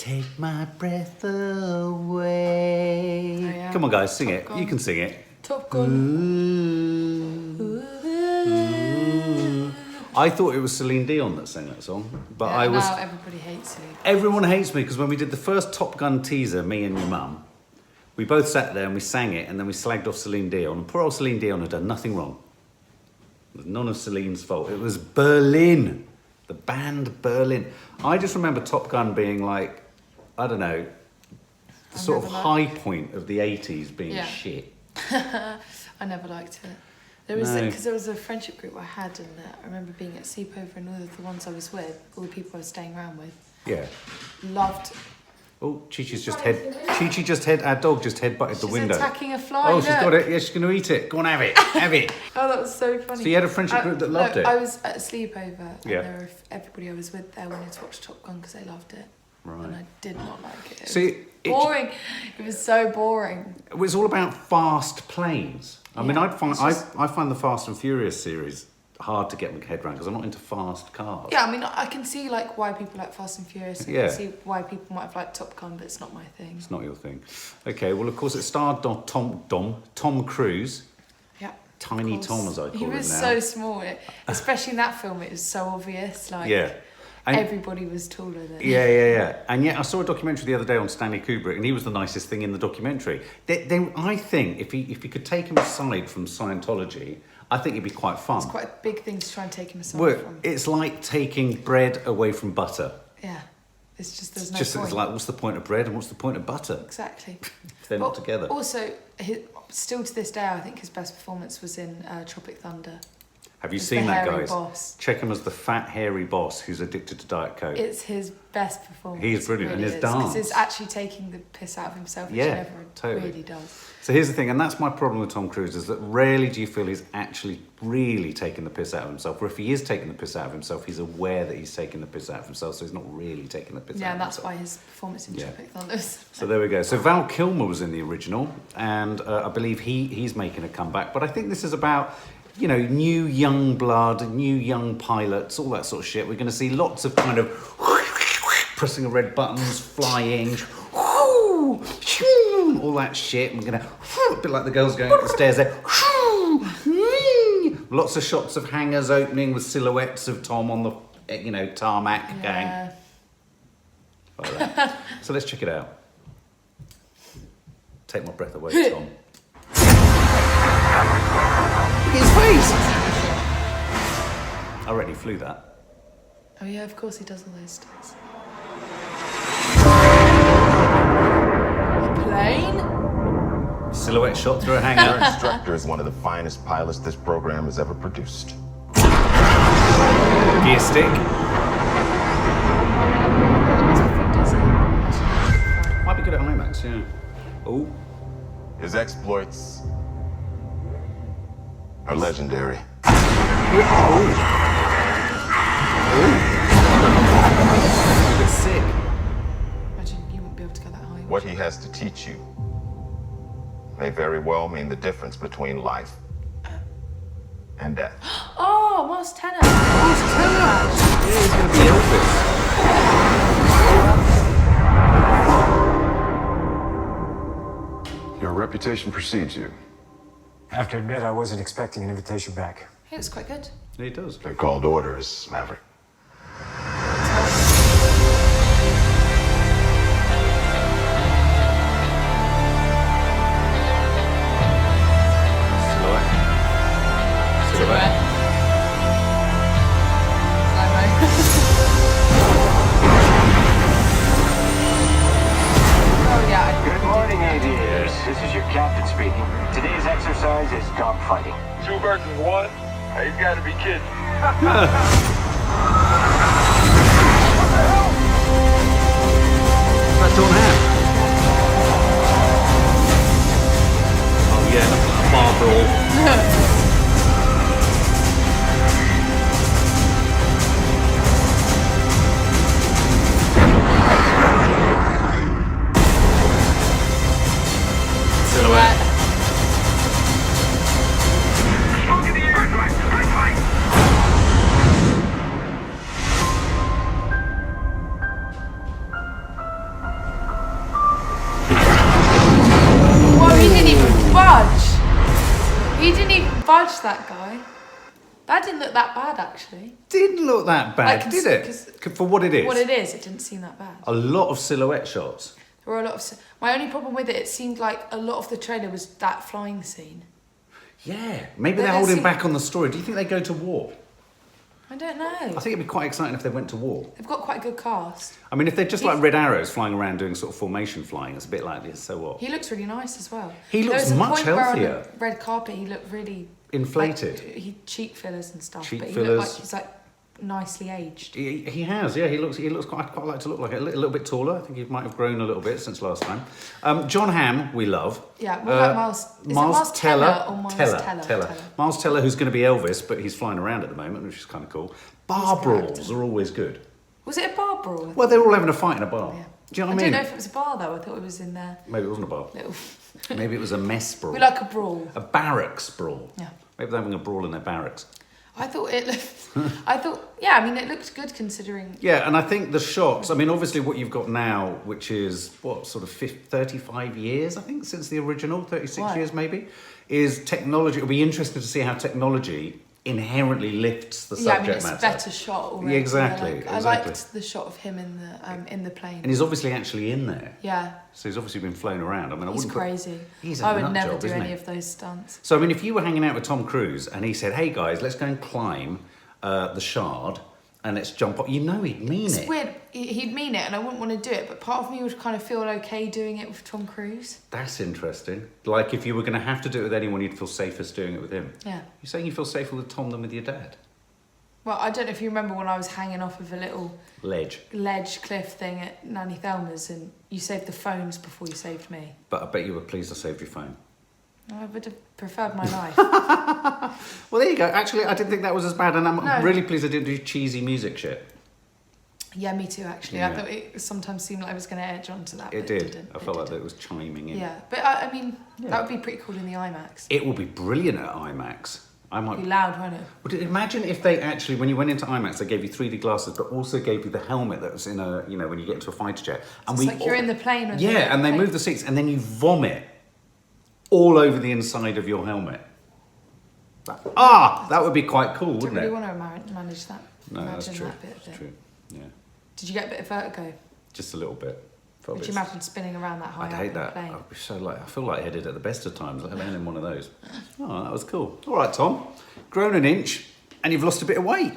Take my breath away. Oh, yeah. Come on, guys, sing Top it. Gun. You can sing it. Top Gun. Ooh. I thought it was Celine Dion that sang that song, but Yeah, I was. now everybody hates you. Everyone hates me because when we did the first Top Gun teaser, me and your mum, we both sat there and we sang it, and then we slagged off Celine Dion. And poor old Celine Dion had done nothing wrong. It was none of Celine's fault. It was Berlin, the band Berlin. I just remember Top Gun being like, I don't know, the sort of high point of the 80s being shit. I never liked it. There was because there was a friendship group I had, and I remember being at sleepover, and all of the ones I was with, all the people I was staying around with, loved. Oh, Chi-Chi's just our dog just headbutted the window. She's attacking a fly. Oh, she's got it. Yeah, she's going to eat it. Go on, have it. Have it. Oh, that was so funny. So you had a friendship group that loved it? I was at a sleepover, and Yeah. everybody I was with there wanted to watch Top Gun because they loved it. Right. And I did not like it. It See, was boring. It was so boring. It was all about fast planes. I mean, I find the Fast and Furious series hard to get my head around because I'm not into fast cars. Yeah, I mean, I can see like why people like Fast and Furious. I can see why people might have liked Top Gun, but it's not my thing. It's not your thing. Okay, well, of course, it starred Tom Cruise. Yeah. Tiny Tom, as I call him now. He was so small, especially in that film. It was so obvious. Like, and everybody was taller than him. Yeah. And yet, I saw a documentary the other day on Stanley Kubrick, and he was the nicest thing in the documentary. I think if you could take him aside from Scientology, I think it'd be quite fun. It's quite a big thing to try and take him aside from. It's like taking bread away from butter. Yeah. It's just, there's no point. point. It's like, what's the point of bread and what's the point of butter? Exactly. If they're not together. Also, still to this day, I think his best performance was in Tropic Thunder. Have you seen that, guys? Boss. Check him as the fat, hairy boss who's addicted to Diet Coke. It's his best performance. He's brilliant, really, and his dance. Because it's actually taking the piss out of himself, which he never really does. So here's the thing, and that's my problem with Tom Cruise, is that rarely do you feel he's actually really taking the piss out of himself. Or if he is taking the piss out of himself, he's aware that he's taking the piss out of himself, so he's not really taking the piss out of himself. Yeah, and that's why his performance in Tropic Thunder is... So there we go. So Val Kilmer was in the original, and I believe he's making a comeback. But I think this is about, you know, new young blood, new young pilots, all that sort of shit. We're going to see lots of kind of pressing of red buttons, flying, all that shit. We're going to, a bit like the girls going up the stairs there. Lots of shots of hangars opening with silhouettes of Tom on the, tarmac going. Like that. So let's check it out. Take my breath away, Tom. Look at his face! I reckon he flew that. Oh yeah, of course he does all those stunts. A plane? Silhouette shot through a hangar. Your instructor is one of the finest pilots this program has ever produced. Gear stick. Might be good at IMAX, yeah. Oh. His exploits are legendary. It's sick. Imagine you wouldn't be able to go that high. What he has to teach you may very well mean the difference between life and death. Oh, Miles Teller. Yeah, he's going to be Elvis. Your reputation precedes you. I have to admit, I wasn't expecting an invitation back. It was quite good. Yeah, he does. They're called orders, Maverick. Silhouette. Good morning, aviators. This is your captain speaking. Today's exercise is dogfighting. 2 versus 1? Hey, you gotta be kidding. That's Jon Hamm. Oh yeah, that's like a bar brawl. Silhouette. Fudge that guy. That didn't look that bad, actually. Didn't look that bad, did it? For what it is. What it is, it didn't seem that bad. A lot of silhouette shots. There were a lot of... My only problem with it seemed like a lot of the trailer was that flying scene. Yeah, maybe they're holding back on the story. Do you think they go to war? I don't know. I think it'd be quite exciting if they went to war. They've got quite a good cast. I mean, if they're just like red arrows flying around doing sort of formation flying, it's a bit like this, so what? He looks really nice as well. He looks much healthier. Where on the red carpet, he looked really... Inflated. Like, cheek fillers and stuff. Cheek but he fillers. looked like he's like nicely aged. He has, yeah. He looks quite like to look like a little bit taller. I think he might have grown a little bit since last time. Jon Hamm, we love. Yeah, what about Miles? Is it Miles Teller or Miles Teller? Miles Teller, who's going to be Elvis, but he's flying around at the moment, which is kind of cool. Bar brawls are always good. Was it a bar brawl? Well, they were all having a fight in a bar. Yeah. Do you know what I mean? I don't know if it was a bar though. I thought it was in there. Maybe it wasn't a bar. Little. Maybe it was a mess brawl. We like a brawl. A barracks brawl. Yeah. Maybe they're having a brawl in their barracks. I thought it looked... yeah, I mean, it looked good considering... Yeah, and I think the shots, I mean, obviously what you've got now, which is, what, sort of 35 years, I think, since the original, 36 years maybe, is technology. It'll be interesting to see how technology inherently lifts the subject matter. Yeah, I mean, it's a better shot already. Yeah, exactly. I liked the shot of him in the plane. And he's obviously actually in there. Yeah. So he's obviously been flown around. I mean, He's crazy. I would never do any of those stunts. So, I mean, if you were hanging out with Tom Cruise and he said, hey guys, let's go and climb the Shard and let's jump up, you know he'd mean it. It's weird. He'd mean it and I wouldn't want to do it, but part of me would kind of feel okay doing it with Tom Cruise. That's interesting. Like, if you were going to have to do it with anyone, you'd feel safest doing it with him. Yeah. You're saying you feel safer with Tom than with your dad? Well, I don't know if you remember when I was hanging off of a little... Ledge cliff thing at Nanny Thelma's and you saved the phones before you saved me. But I bet you were pleased I saved your phone. I would have preferred my life. Well, there you go. Actually, I didn't think that was as bad, and I'm really pleased I didn't do cheesy music shit. Yeah, me too, actually. Yeah. I thought it sometimes seemed like I was going to edge onto that. It did. I felt like it was chiming in. Yeah, but I mean, that would be pretty cool in the IMAX. It will be brilliant at IMAX. It'd be loud, won't it? Would imagine if they actually, when you went into IMAX, they gave you 3D glasses, but also gave you the helmet that was in a, you know, when you get into a fighter jet. And it's like you're in the plane. And they move the seats, and then you vomit all over the inside of your helmet. That would be quite cool, wouldn't it? I don't really want to manage that. No, that's true. That bit of that's true. Yeah. Did you get a bit of vertigo? Just a little bit. Would you imagine spinning around that high? I'd hate that. I'd be so I feel lightheaded at the best of times, let alone in one of those. Oh, that was cool. All right, Tom. Grown an inch and you've lost a bit of weight.